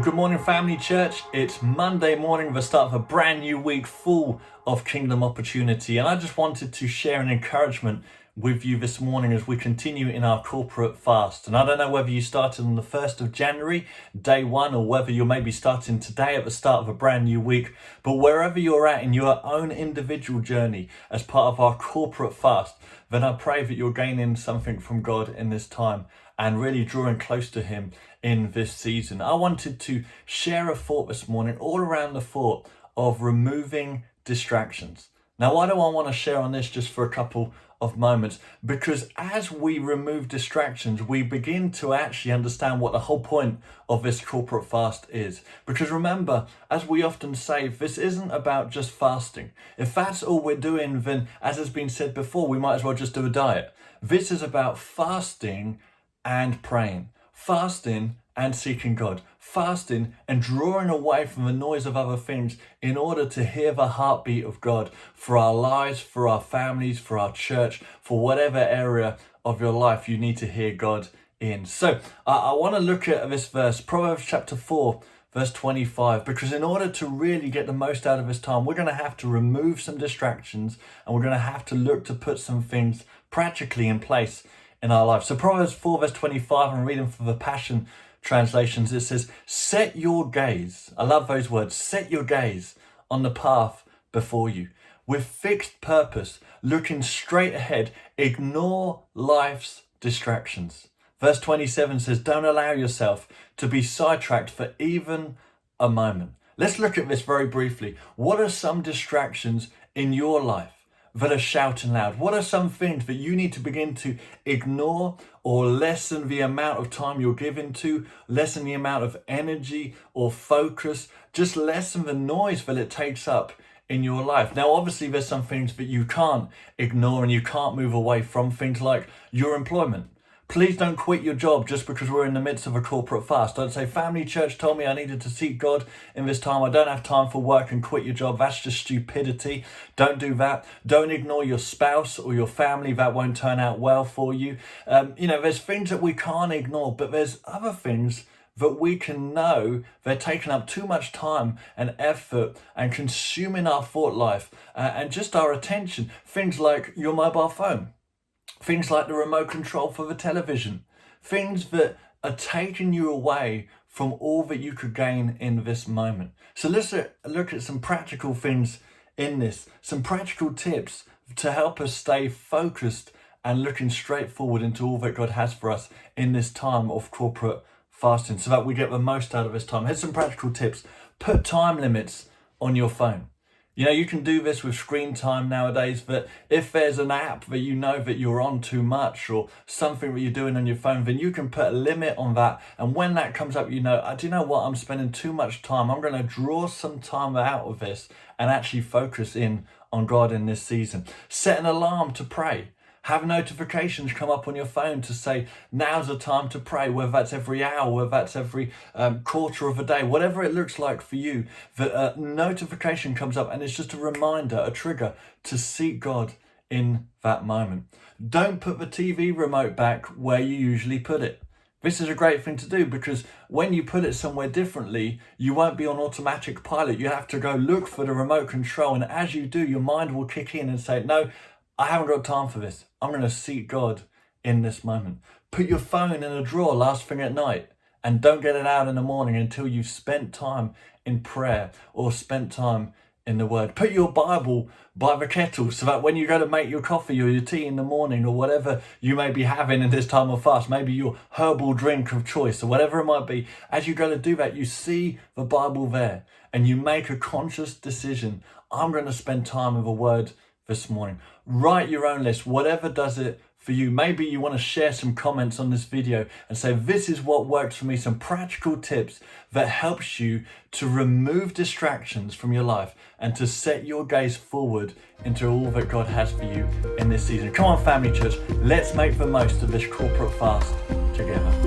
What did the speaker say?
good morning, family church. It's Monday morning, the start of a brand new week full of kingdom opportunity. And I just wanted to share an encouragement with you this morning as we continue in our corporate fast. And I don't know whether you started on the 1st of January, day one, or whether you're maybe starting today at the start of a brand new week. But wherever you're at in your own individual journey as part of our corporate fast, then I pray that you're gaining something from God in this time and really drawing close to Him in this season. I wanted to share a thought this morning all around the thought of removing distractions. Now, why do I want to share on this just for a couple of moments? Because as we remove distractions, we begin to actually understand what the whole point of this corporate fast is. Because remember, as we often say, this isn't about just fasting. If that's all we're doing, then as has been said before, we might as well just do a diet. This is about fasting and praying, fasting and seeking God, fasting and drawing away from the noise of other things in order to hear the heartbeat of God for our lives, for our families, for our church, for whatever area of your life you need to hear God in. So I want to look at this verse, Proverbs chapter 4, verse 25, because in order to really get the most out of this time, we're going to have to remove some distractions and we're going to have to look to put some things practically in place in our life. So Proverbs 4 verse 25, I'm reading from the Passion translations. It says, set your gaze, I love those words, set your gaze on the path before you. With fixed purpose, looking straight ahead, ignore life's distractions. Verse 27 says, don't allow yourself to be sidetracked for even a moment. Let's look at this very briefly. What are some distractions in your life that are shouting loud? What are some things that you need to begin to ignore or lessen the amount of time you're giving to, lessen the amount of energy or focus, just lessen the noise that it takes up in your life? Now, obviously, there's some things that you can't ignore and you can't move away from, things like your employment. Please don't quit your job just because we're in the midst of a corporate fast. Don't say, family church told me I needed to seek God in this time. I don't have time for work, and quit your job. That's just stupidity. Don't do that. Don't ignore your spouse or your family. That won't turn out well for you. There's things that we can't ignore, but there's other things that we can know they're taking up too much time and effort and consuming our thought life and just our attention. Things like your mobile phone. Things like the remote control for the television, things that are taking you away from all that you could gain in this moment. So let's look at some practical things in this, some practical tips to help us stay focused and looking straight forward into all that God has for us in this time of corporate fasting so that we get the most out of this time. Here's some practical tips. Put time limits on your phone. You can do this with screen time nowadays, but if there's an app that you know that you're on too much or something that you're doing on your phone, then you can put a limit on that. And when that comes up, do you know what? I'm spending too much time. I'm going to draw some time out of this and actually focus in on God in this season. Set an alarm to pray. Have notifications come up on your phone to say, now's the time to pray, whether that's every hour, whether that's every quarter of a day, whatever it looks like for you. The notification comes up and it's just a reminder, a trigger to seek God in that moment. Don't put the TV remote back where you usually put it. This is a great thing to do because when you put it somewhere differently, you won't be on automatic pilot. You have to go look for the remote control. And as you do, your mind will kick in and say, no, I haven't got time for this. I'm going to seek God in this moment. Put your phone in a drawer last thing at night and don't get it out in the morning until you've spent time in prayer or spent time in the Word. Put your Bible by the kettle so that when you go to make your coffee or your tea in the morning or whatever you may be having in this time of fast, maybe your herbal drink of choice or whatever it might be, as you go to do that, you see the Bible there and you make a conscious decision. I'm going to spend time with the Word this morning. Write your own list, whatever does it for you. Maybe you want to share some comments on this video and say, this is what works for me, some practical tips that helps you to remove distractions from your life and to set your gaze forward into all that God has for you in this season. Come on, family church, let's make the most of this corporate fast together.